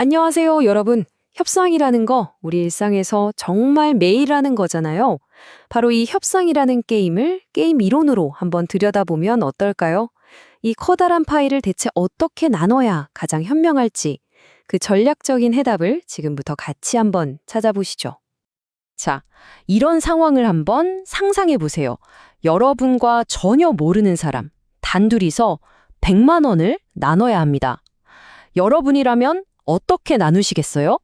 안녕하세요, 여러분. 협상이라는 거 우리 일상에서 정말 매일 하는 거잖아요. 바로 이 협상이라는 게임을 게임 이론으로 한번 들여다보면 어떨까요? 이 커다란 파일을 대체 어떻게 나눠야 가장 현명할지 그 전략적인 해답을 지금부터 같이 한번 찾아보시죠. 자, 이런 상황을 한번 상상해 보세요. 여러분과 전혀 모르는 사람, 단둘이서 100만 원을 나눠야 합니다. 여러분이라면 어떻게 나누시겠어요?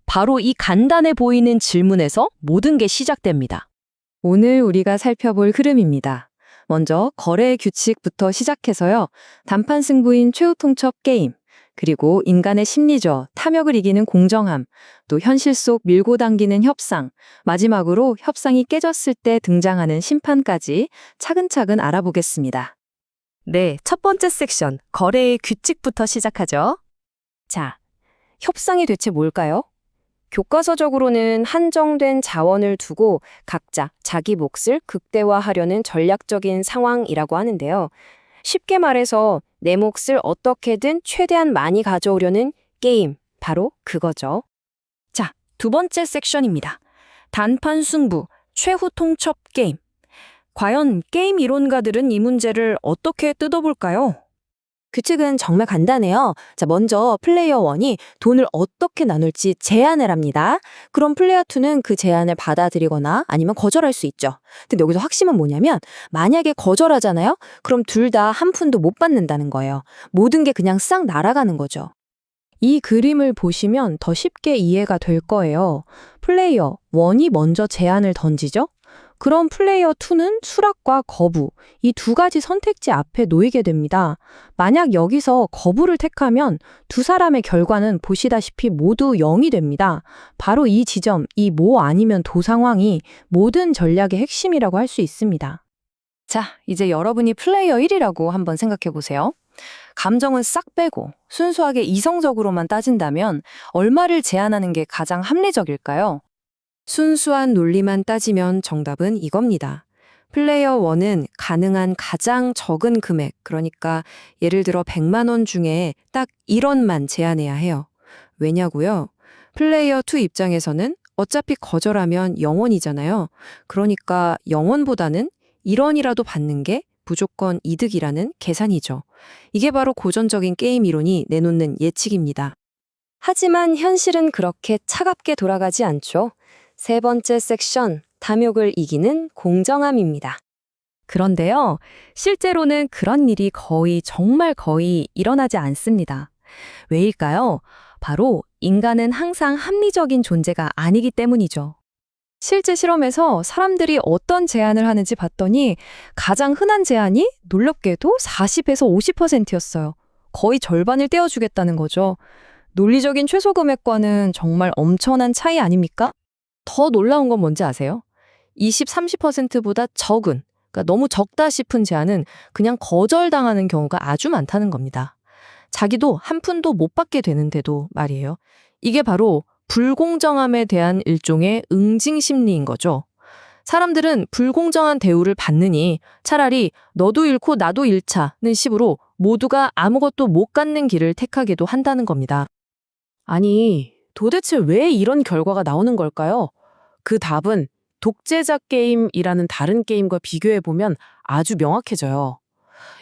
바로 이 간단해 보이는 질문에서 모든 게 시작됩니다. 오늘 우리가 살펴볼 흐름입니다. 먼저 거래의 규칙부터 시작해서요. 단판 승부인 최후 통첩 게임, 그리고 인간의 심리죠. 탐욕을 이기는 공정함, 또 현실 속 밀고 당기는 협상, 마지막으로 협상이 깨졌을 때 등장하는 심판까지 차근차근 알아보겠습니다. 네, 첫 번째 섹션, 거래의 규칙부터 시작하죠. 자, 협상이 대체 뭘까요? 교과서적으로는 한정된 자원을 두고 각자 자기 몫을 극대화하려는 전략적인 상황이라고 하는데요. 쉽게 말해서 내 몫을 어떻게든 최대한 많이 가져오려는 게임, 바로 그거죠. 자, 두 번째 섹션입니다. 단판 승부, 최후 통첩 게임. 과연 게임 이론가들은 이 문제를 어떻게 뜯어볼까요? 규칙은 정말 간단해요. 자, 먼저 플레이어 1이 돈을 어떻게 나눌지 제안을 합니다. 그럼 플레이어 2는 그 제안을 받아들이거나 아니면 거절할 수 있죠. 근데 여기서 핵심은 뭐냐면 만약에 거절하잖아요? 그럼 둘 다 한 푼도 못 받는다는 거예요. 모든 게 그냥 싹 날아가는 거죠. 이 그림을 보시면 더 쉽게 이해가 될 거예요. 플레이어 1이 먼저 제안을 던지죠? 그럼 플레이어 2는 수락과 거부, 이 두 가지 선택지 앞에 놓이게 됩니다. 만약 여기서 거부를 택하면 두 사람의 결과는 보시다시피 모두 0이 됩니다. 바로 이 지점, 이 뭐 아니면 도 상황이 모든 전략의 핵심이라고 할 수 있습니다. 자, 이제 여러분이 플레이어 1이라고 한번 생각해 보세요. 감정은 싹 빼고 순수하게 이성적으로만 따진다면 얼마를 제안하는 게 가장 합리적일까요? 순수한 논리만 따지면 정답은 이겁니다. 플레이어 1은 가능한 가장 적은 금액, 그러니까 예를 들어 100만 원 중에 딱 1원만 제안해야 해요. 왜냐고요? 플레이어 2 입장에서는 어차피 거절하면 0원이잖아요. 그러니까 0원보다는 1원이라도 받는 게 무조건 이득이라는 계산이죠. 이게 바로 고전적인 게임 이론이 내놓는 예측입니다. 하지만 현실은 그렇게 차갑게 돌아가지 않죠. 세 번째 섹션, 탐욕을 이기는 공정함입니다. 그런데요, 실제로는 그런 일이 정말 거의 일어나지 않습니다. 왜일까요? 바로 인간은 항상 합리적인 존재가 아니기 때문이죠. 실제 실험에서 사람들이 어떤 제안을 하는지 봤더니 가장 흔한 제안이 놀랍게도 40에서 50%였어요. 거의 절반을 떼어주겠다는 거죠. 논리적인 최소 금액과는 정말 엄청난 차이 아닙니까? 더 놀라운 건 뭔지 아세요? 20, 30%보다 적은, 그러니까 너무 적다 싶은 제안은 그냥 거절당하는 경우가 아주 많다는 겁니다. 자기도 한 푼도 못 받게 되는데도 말이에요. 이게 바로 불공정함에 대한 일종의 응징 심리인 거죠. 사람들은 불공정한 대우를 받느니 차라리 너도 잃고 나도 잃자는 식으로 모두가 아무것도 못 갖는 길을 택하기도 한다는 겁니다. 아니, 도대체 왜 이런 결과가 나오는 걸까요? 그 답은 독재자 게임이라는 다른 게임과 비교해보면 아주 명확해져요.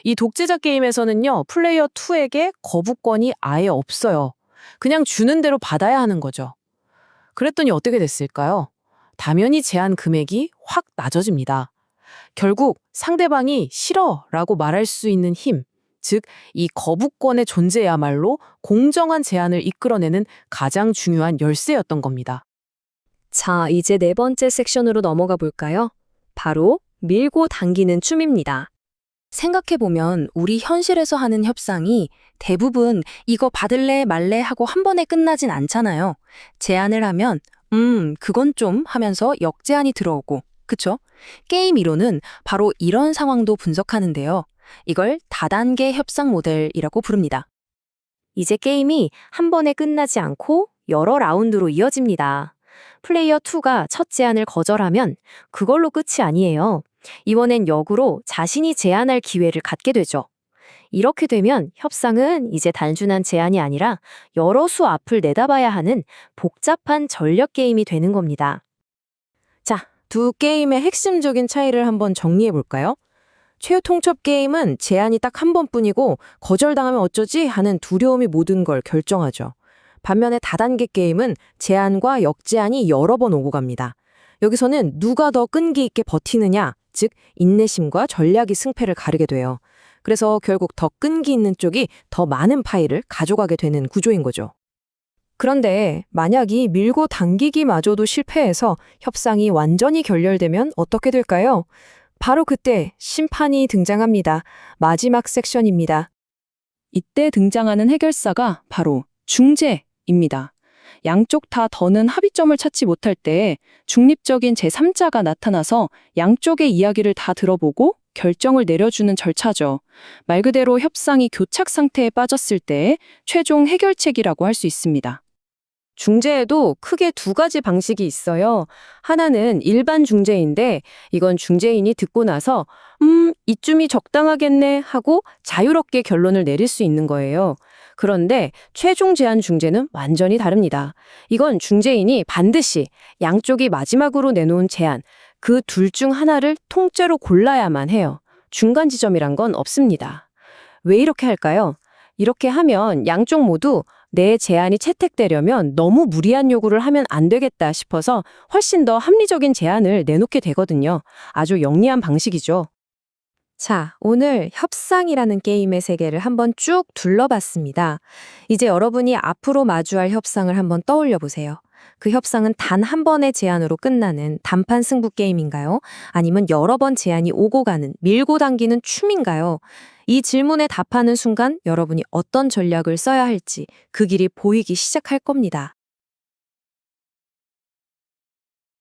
이 독재자 게임에서는요, 플레이어 2에게 거부권이 아예 없어요. 그냥 주는 대로 받아야 하는 거죠. 그랬더니 어떻게 됐을까요? 당연히 제한 금액이 확 낮아집니다. 결국 상대방이 싫어라고 말할 수 있는 힘, 즉 이 거부권의 존재야말로 공정한 제안을 이끌어내는 가장 중요한 열쇠였던 겁니다. 자, 이제 네 번째 섹션으로 넘어가 볼까요? 바로 밀고 당기는 춤입니다. 생각해보면 우리 현실에서 하는 협상이 대부분 이거 받을래 말래 하고 한 번에 끝나진 않잖아요. 제안을 하면 그건 좀 하면서 역제안이 들어오고, 그쵸? 게임 이론은 바로 이런 상황도 분석하는데요. 이걸 다단계 협상 모델이라고 부릅니다. 이제 게임이 한 번에 끝나지 않고 여러 라운드로 이어집니다. 플레이어 2가 첫 제안을 거절하면 그걸로 끝이 아니에요. 이번엔 역으로 자신이 제안할 기회를 갖게 되죠. 이렇게 되면 협상은 이제 단순한 제안이 아니라 여러 수 앞을 내다봐야 하는 복잡한 전략 게임이 되는 겁니다. 자, 두 게임의 핵심적인 차이를 한번 정리해 볼까요? 최후 통첩 게임은 제안이 딱 한 번뿐이고 거절당하면 어쩌지 하는 두려움이 모든 걸 결정하죠. 반면에 다단계 게임은 제안과 역제안이 여러 번 오고 갑니다. 여기서는 누가 더 끈기 있게 버티느냐, 즉 인내심과 전략이 승패를 가르게 돼요. 그래서 결국 더 끈기 있는 쪽이 더 많은 파일을 가져가게 되는 구조인 거죠. 그런데 만약 이 밀고 당기기마저도 실패해서 협상이 완전히 결렬되면 어떻게 될까요? 바로 그때 심판이 등장합니다. 마지막 섹션입니다. 이때 등장하는 해결사가 바로 중재입니다. 양쪽 다 더는 합의점을 찾지 못할 때 중립적인 제3자가 나타나서 양쪽의 이야기를 다 들어보고 결정을 내려주는 절차죠. 말 그대로 협상이 교착 상태에 빠졌을 때 최종 해결책이라고 할 수 있습니다. 중재에도 크게 두 가지 방식이 있어요. 하나는 일반 중재인데 이건 중재인이 듣고 나서 이쯤이 적당하겠네 하고 자유롭게 결론을 내릴 수 있는 거예요. 그런데 최종 제안 중재는 완전히 다릅니다. 이건 중재인이 반드시 양쪽이 마지막으로 내놓은 제안, 그 둘 중 하나를 통째로 골라야만 해요. 중간 지점이란 건 없습니다. 왜 이렇게 할까요? 이렇게 하면 양쪽 모두 내 제안이 채택되려면 너무 무리한 요구를 하면 안 되겠다 싶어서 훨씬 더 합리적인 제안을 내놓게 되거든요. 아주 영리한 방식이죠. 자, 오늘 협상이라는 게임의 세계를 한번 쭉 둘러봤습니다. 이제 여러분이 앞으로 마주할 협상을 한번 떠올려 보세요. 그 협상은 단 한 번의 제안으로 끝나는 단판 승부 게임인가요? 아니면 여러 번 제안이 오고 가는 밀고 당기는 춤인가요? 이 질문에 답하는 순간 여러분이 어떤 전략을 써야 할지 그 길이 보이기 시작할 겁니다.